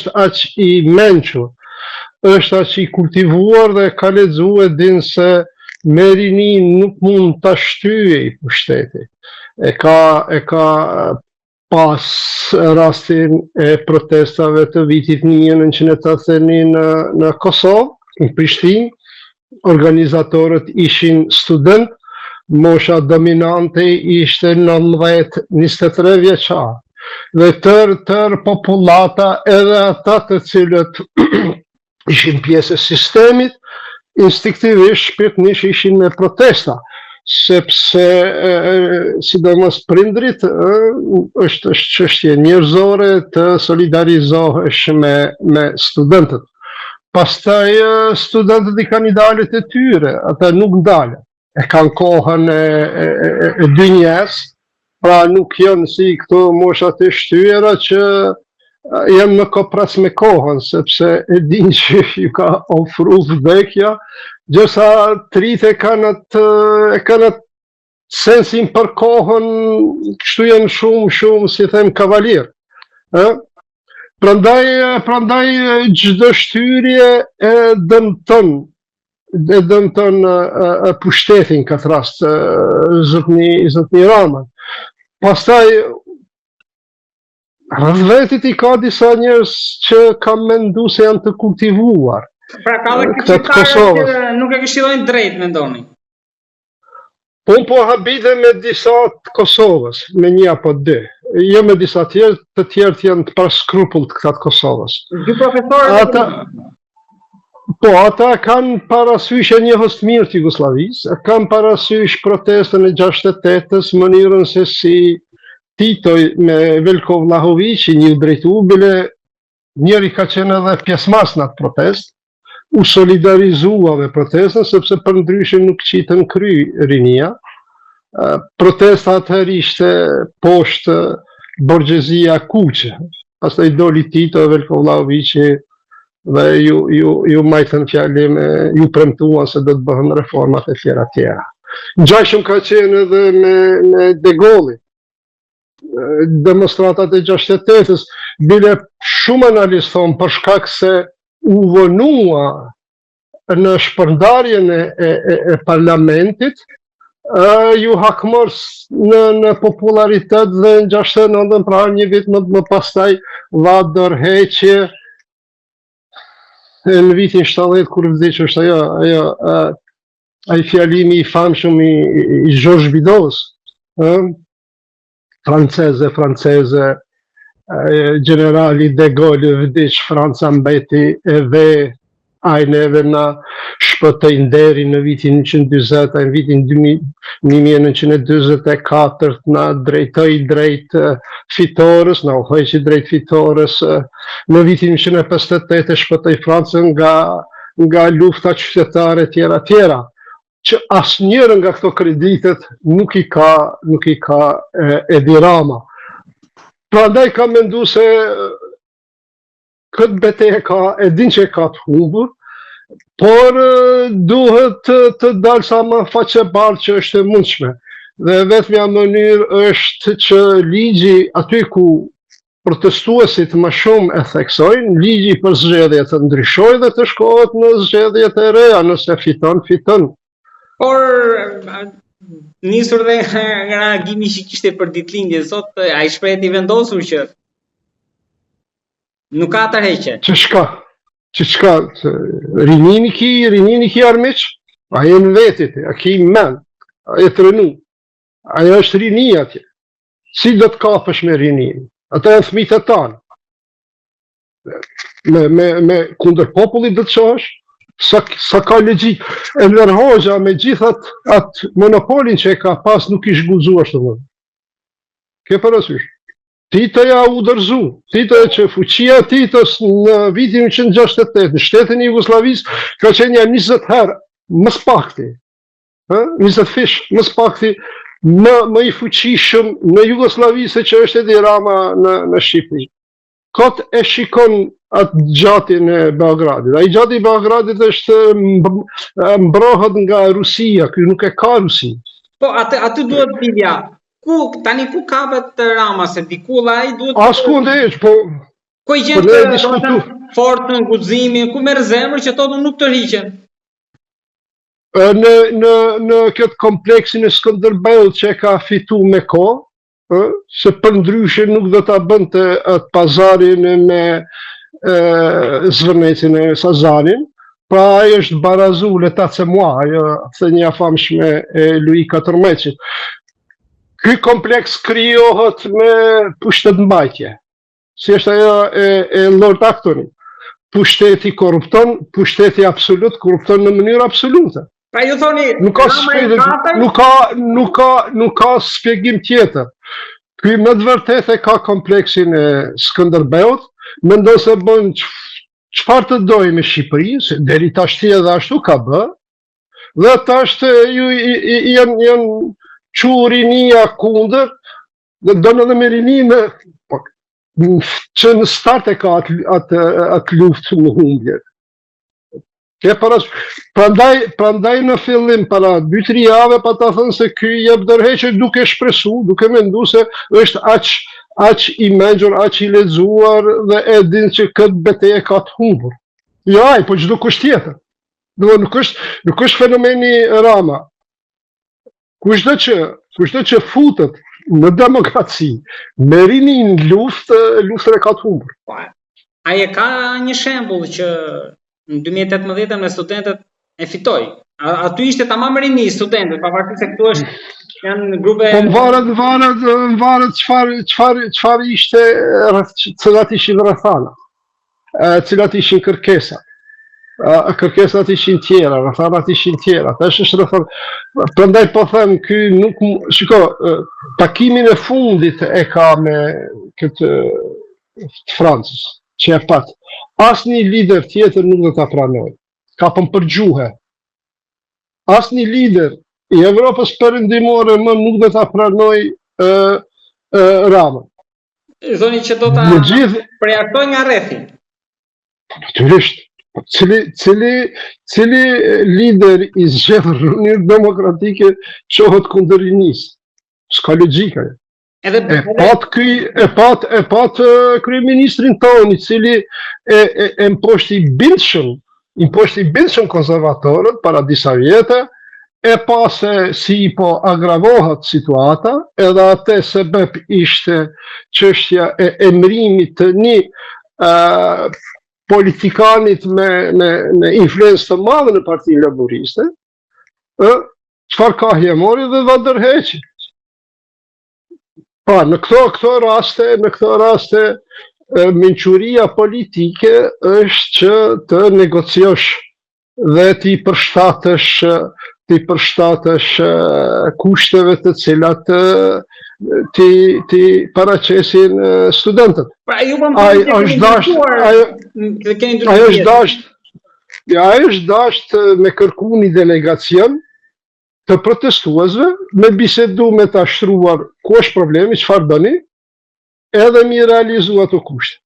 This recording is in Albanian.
është aq i mençur, është aq i kultivuar dhe ka lexuar din se me rini nuk mund ta shtyje i pushteti. E ka pas rastin e protestave të vitit 1981 në Kosovë, në Prishtinë, organizatorët ishin student, mosha dominante ishte 19-23 vjeçar. Dhe tër populata, edhe ata të cilët ishin pjesë e sistemit, instinktivisht shpirtnisht ishin me protesta, sepse sidomos prindrit është çështje njerëzore të solidarizohesh me studentët. Pastaj studentët i kanë idealet e tyre, ata nuk ndalen. E kanë kohën e dynjes, pra nuk janë si këto moshat e shtyera që janë në kopras me kohën, sepse e din që ju ka ofru vdekja, gjësa tritë e kanë atë sensin për kohën, kështu janë shumë, si them, kavalier. Prandaj çdo shtyrje e dëmton pushtetin këtë rast, zotni Rama. Pastaj rreth vetit i ka disa njerëz që kanë menduar se janë të kultivuar. Pra ka dhe këshilltarë që nuk e këshillojnë drejt, mendoni? Unë po habite me disa të Kosovës, me një apo dy. Jo me disa tjerë, të tjerët janë të paskrupull të këta të Kosovës. Dy profesorë? Ata kanë parasysh e njohës të mirë të Jugosllavisë, kanë parasysh protestën e 68-s, mënyrën se si Tito me Veljko Vlahović, një drejtu, bile njëri ka qenë edhe pjesëmarrës në atë protestë, u solidarizua me protestën, sepse për ndryshe nuk qitën kry rinia. Protesta atëherë ishte poshtë borgjezia kuqe. Pastaj doli Tito e Veljko Vlahović dhe ju majtën fjalim, ju premtuan se do të bëhen reformat e tjera. Ngjajshëm ka qenë edhe me De Gaulli. Demonstratat e 68-s, bile shumë analistë thonë për shkak se u vonua në shpërndarjen e parlamentit, ju hakmor në popularitet dhe në 69, pra një vit më pastaj dha dorëheqje në vitin 70 kur vdiq është ai fjalimi i famshëm i Georges Bidos, franceze, generali De Gaulle vdiq, Franca mbeti edhe ai neve na shpëtoi nderin në vitin 1940, në vitin 1944 na drejtoi drejt fitores, na uheqi drejt fitores, në vitin 1958 shpëtoi Francën nga lufta qytetare tjera, që asnjëra nga këto kreditet nuk i ka Edi Rama. Prandaj ka menduar se këtë betejë e din që ka të humbur, por duhet të dalë sa më faqebartë që është e mundshme. Dhe vetmja mënyrë është që ligji aty ku protestuesit më shumë e theksojnë, ligji për zgjedhje të ndryshojë dhe të shkohet në zgjedhjet e reja, nëse fiton. Por nisur dhe nga reagimi që kishte për ditëlindjen sot, ai shpreh i vendosur që nuk ka tërheqje. Ç'ka? Rinini ki armiq, ai në vetit, a ki men, ai të rënu. Ajo është rini atje. Si do të kapësh me rinin? Ata janë fëmijët e tanë. Me kundër popullit do të shohësh? Sa ka logjik. Enver Hoxha me gjithat atë monopolin që e ka pas nuk ish guxuar ashtu më. Ke parasysh? Tito ja u dërzu. Tito e që fuqia Titos në vitin 1968, në shtetin e Jugosllavisë, ka qenë ja 20 herë më spakti. 20 fish më spakti, më i fuqishëm në Jugosllavi se që është Edi Rama në Shqipëri. Kot e shikon atë gjatin e Beogradit. Ai gjati i Beogradit është mbrohet nga Rusia, ky nuk e ka Rusi. Po aty duhet bidja. Tani ku ka vetë Rama se diku ai duhet. Asku ndej, po Ku i gjenë fortën, guximin, ku merr zemër që ato nuk tërhiqen? Në këtë kompleksin e Skënderbeut që e ka fitu me kohë, se për ndryshe nuk do ta bënte atë pazarin me Zvërnecin e Sazanin, pra ai është barazu l'État c'est moi, ajo thënia famshme e Louis XIV. Ky kompleks krijohet me pushtetmbajtje, si është ajo e Lord Acton. Pushteti korrupton, pushteti absolut korrupton në mënyrë absolute. Pra ju thoni, nuk ka shpjegim tjetër. Ky më të vërtetë ka kompleksin e Skënderbeut, mendon se bën çfarë të dojë me Shqipërinë, se deri tash edhe ashtu ka bë. Dhe tash janë çurinia kundër, dhe donë edhe me rininë që në start e ka atë luftë në humbje. Prandaj në fillim para 2-3 javë pa ta thënë se ky jep ndërheqje duke shpresu, duke menduar se është aq i mençur, aq i lexuar dhe e din që këtë betejë ka të humbur. Jo, po çdo kusht tjetër. Nuk është fenomeni Rama. Kushdo që futet në demokraci, me rinin luftën e ka të humbur. Ai e ka një shembull që në 2018 me studentët e fitoi. Aty ishte tamam rini studentët, pavarësisht se këtu janë grupe. Po varet çfarë ishte, cilat ishin rrethana, cilat ishin kërkesat. Kërkesat ishin tjera, rrethanat ishin tjera. Tash është rrethon. Prandaj po them, ky nuk shiko, takimin e fundit e ka me këtë Francës, që e pat. Asnjë lider tjetër nuk do ta pranoj. Ka për gjuhë. Asnjë lider i Evropës perëndimore më nuk do ta pranoj Ramën. Zoni që do ta përjaktoj nga rrethi. Natyrisht. Cili lider i zgjedhur në mënyrë demokratike qohet kundër rinisë. S'ka logjika. E pat kryeministrin tonë, i cili e imposhti bindshëm konservatorët para disa vjetë, e pa se si po agravohet situata, edhe atë sebeb ishte çështja e emërimit të një politikanit me influencë të madhe në Partinë Laboriste, çfarë kahje mori dhe dha ndërheqje. Pa, në këto raste, mençuria politike është që të negociosh dhe ti përshtatësh kushteve të cilat ti paraqesin studentët. Ajo është dashur me kërku një delegacion të protestuesve, me bisedu me të ashtruar ku është problemi, çfarë bëni, edhe mi realizu ato kushte.